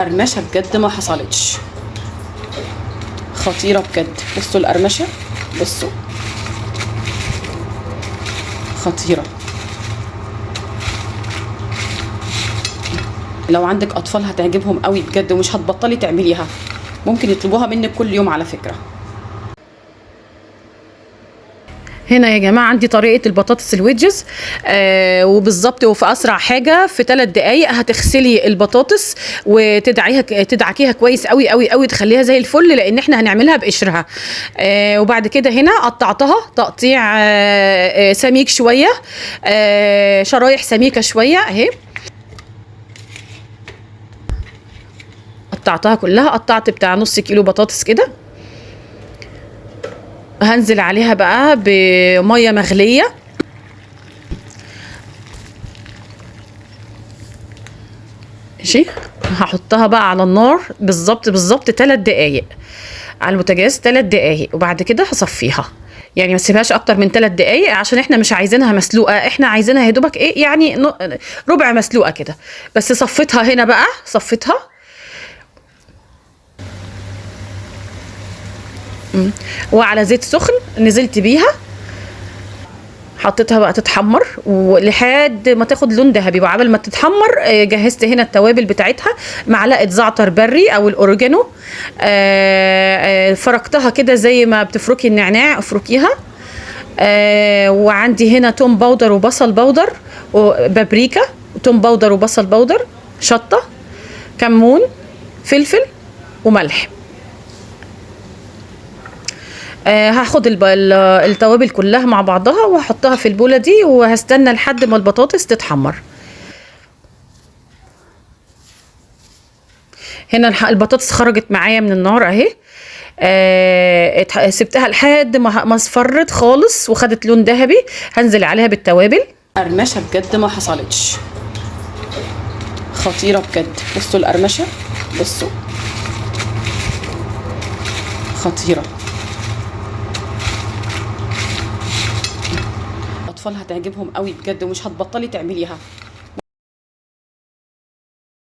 قرمشه بجد ما حصلتش، خطيره بجد. بصوا القرمشه، بصوا خطيره. لو عندك اطفال هتعجبهم قوي بجد، ومش هتبطلي تعمليها. ممكن يطلبوها منك كل يوم على فكره. هنا يا جماعه عندي طريقه البطاطس الويدجز، وبالظبط وفي اسرع حاجه. في 3 دقائق هتغسلي البطاطس تدعكيها كويس قوي قوي قوي، تخليها زي الفل، لان احنا هنعملها بقشرها. وبعد كده هنا قطعتها تقطيع سميك شويه، شرايح سميكه شويه اهي. قطعتها كلها، قطعت بتاع نص كيلو بطاطس كده. هنزل عليها بقى بميه مغليه، ماشي. هحطها بقى على النار بالظبط 3 دقايق على البوتاجاز، 3 دقايق. وبعد كده هصفيها، يعني ما تسيبهاش اكتر من 3 دقايق، عشان احنا مش عايزينها مسلوقه، احنا عايزينها يا دوبك ايه يعني ربع مسلوقه كده. بس صفيتها هنا بقى، صفيتها وعلى زيت سخن نزلت بيها، حطيتها بقى تتحمر ولحد ما تاخد لون ذهبي. وعبال ما تتحمر جهزت هنا التوابل بتاعتها، معلقه زعتر بري او الاوريجانو، فركتها كده زي ما بتفركي النعناع، افركيها. وعندي هنا توم باودر وبصل باودر وبابريكا، توم باودر وبصل باودر، شطه، كمون، فلفل وملح. هاخد التوابل كلها مع بعضها وهحطها في البوله دي، وهستنى لحد ما البطاطس تتحمر. هنا البطاطس خرجت معايا من النار اهي. سبتها لحد ما اصفرت خالص وخدت لون ذهبي. هنزل عليها بالتوابل. قرمشه بجد ما حصلتش، خطيره بجد. بصوا القرمشه، بصوا خطيره. اطفال هتعجبهم قوي بجد، ومش هتبطلي تعمليها.